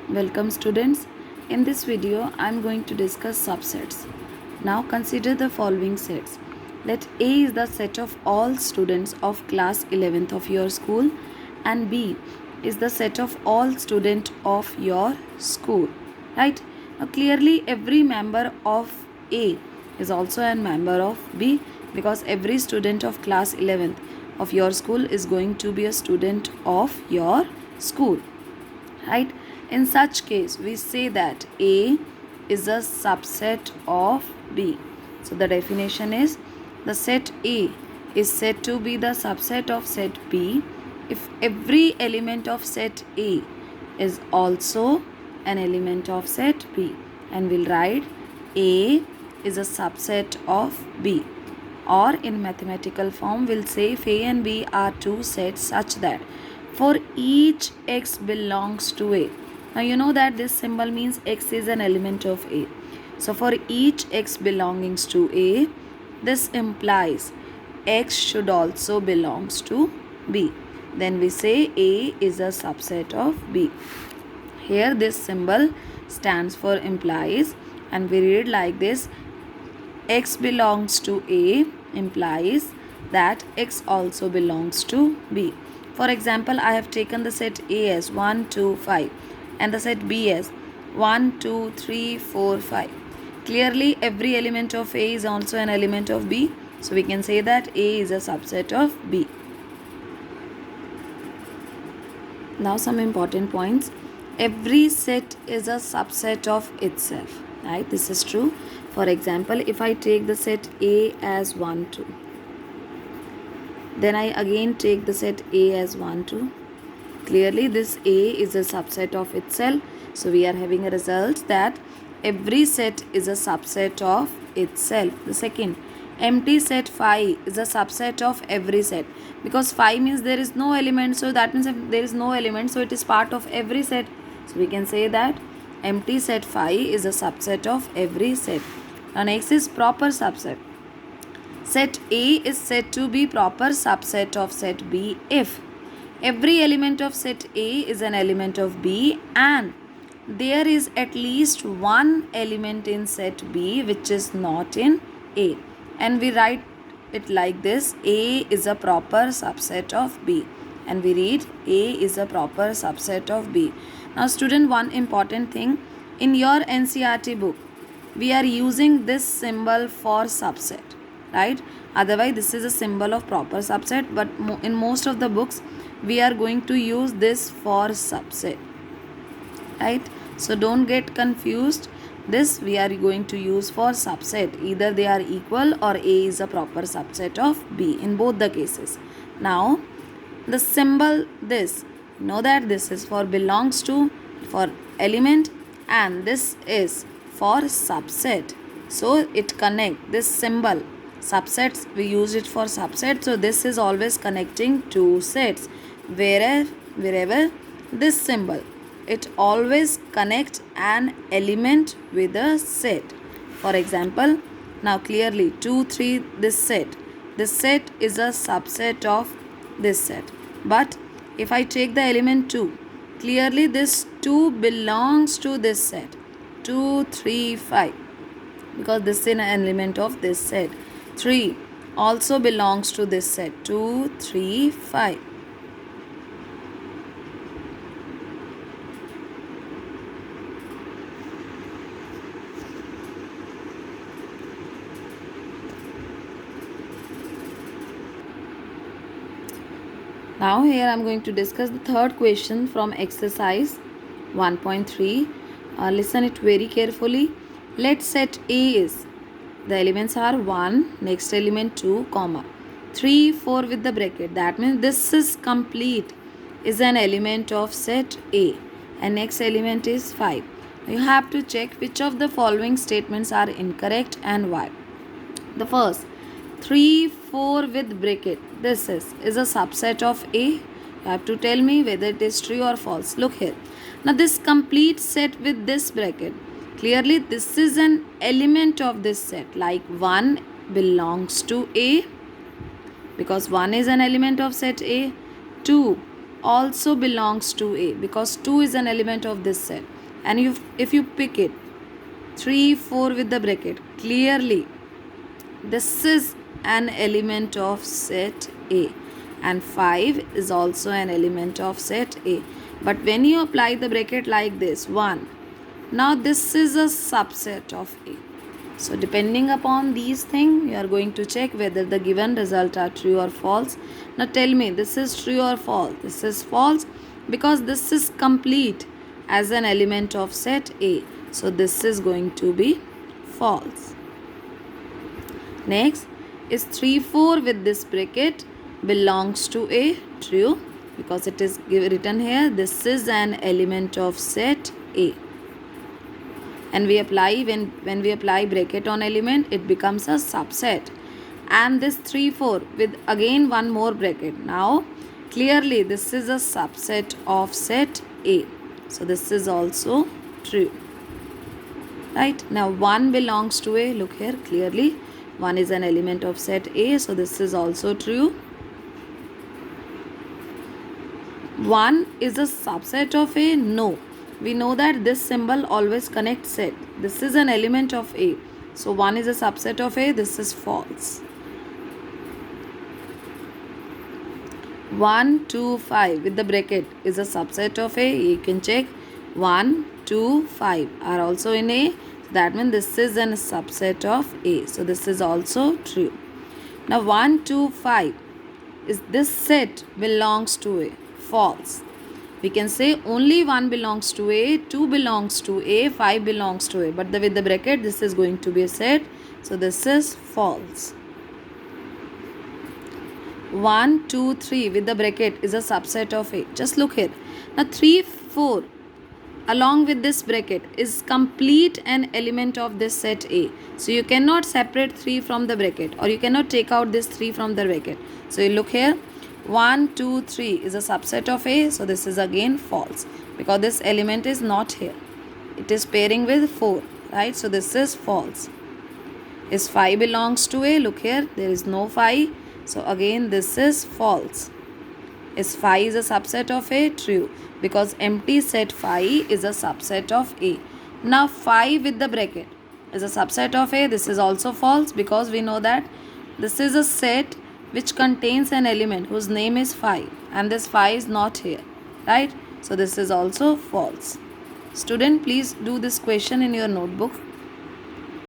Welcome students. In this video I am going to discuss subsets. Now consider the following sets. Let A is the set of all students of class 11th of your school and B is the set of all students of your school. Right? Now clearly every member of A is also a member of B because every student of class 11th of your school is going to be a student of your school. Right? In such case, we say that A is a subset of B. So the definition is the set A is said to be the subset of set B if every element of set A is also an element of set B, and we'll write A is a subset of B. Or in mathematical form, we'll say if A and B are two sets such that for each x belongs to A. Now you know that this symbol means x is an element of A. So for each x belongs to A, this implies x should also belongs to B. Then we say A is a subset of B. Here this symbol stands for implies, and we read like this: x belongs to A implies that x also belongs to B. For example, I have taken the set A as 1, 2, 5 and the set B as 1, 2, 3, 4, 5. Clearly, every element of A is also an element of B. So, we can say that A is a subset of B. Now, some important points. Every set is a subset of itself. Right? This is true. For example, if I take the set A as 1, 2. Then I again take the set A as 1, 2. Clearly this A is a subset of itself. So we are having a result that every set is a subset of itself. The second, empty set phi is a subset of every set. Because phi means there is no element. So that means if there is no element, so it is part of every set. So we can say that empty set phi is a subset of every set. Now next is proper subset. Set A is said to be proper subset of set B if every element of set A is an element of B and there is at least one element in set B which is not in A. And we write it like this: A is a proper subset of B. And we read A is a proper subset of B. Now student, one important thing, in your NCERT book, we are using this symbol for subset. Right? Otherwise, this is a symbol of proper subset, but in most of the books, we are going to use this for subset. Right? So, don't get confused. This we are going to use for subset. Either they are equal or A is a proper subset of B in both the cases. Now, the symbol this, know that this is for belongs to, for element, and this is for subset. So, it connect this symbol. Subsets, we use it for subset. So this is always connecting two sets. Wherever this symbol, it always connects an element with a set. For example, now clearly 2, 3, this set is a subset of this set. But if I take the element 2, clearly this 2 belongs to this set. 2, 3, 5, because this is an element of this set. 3 also belongs to this set. 2, 3, 5. Now here I am going to discuss the third question from exercise 1.3. Listen it very carefully. Let set A is, the elements are 1, next element 2, comma 3, 4 with the bracket. That means this is complete, is an element of set A, and next element is 5. You have to check which of the following statements are incorrect and why. The first, 3, 4 with bracket, this is a subset of A. You have to tell me whether it is true or false. Look here. Now this complete set with this bracket, clearly this is an element of this set, like 1 belongs to A because 1 is an element of set A. 2 also belongs to A, because 2 is an element of this set. And if you pick it, 3, 4 with the bracket, clearly this is an element of set A, and 5 is also an element of set A. But when you apply the bracket like this, 1, now this is a subset of A. So depending upon these things, you are going to check whether the given result are true or false. Now tell me, this is true or false? This is false, because this is complete as an element of set A. So this is going to be false. Next is 3, 4 with this bracket belongs to A. True, because it is written here, this is an element of set A. And we apply, when we apply bracket on element, it becomes a subset. And this 3, 4 with again one more bracket. Now clearly this is a subset of set A. So this is also true. Right? Now 1 belongs to A. Look here clearly. 1 is an element of set A. So this is also true. 1 is a subset of A? No. We know that this symbol always connects set. This is an element of A. So 1 is a subset of A. This is false. 1, 2, 5 with the bracket is a subset of A. You can check. 1, 2, 5 are also in A. That means this is a subset of A. So this is also true. Now 1, 2, 5 is this set belongs to A. False. We can say only 1 belongs to A, 2 belongs to A, 5 belongs to A. But with the bracket, this is going to be a set. So this is false. 1, 2, 3 with the bracket is a subset of A. Just look here. Now 3, 4 along with this bracket is complete an element of this set A. So you cannot separate 3 from the bracket, or you cannot take out this 3 from the bracket. So you look here. 1, 2, 3 is a subset of A. So this is again false, because this element is not here. It is pairing with 4. Right? So this is false. Is 5 belongs to A? Look here. There is no 5. So again this is false. Is 5 is a subset of A? True, because empty set 5 is a subset of A. Now 5 with the bracket is a subset of A. This is also false, because we know that this is a set which contains an element whose name is 5, and this 5 is not here. Right? So this is also false. Student, please do this question in your notebook.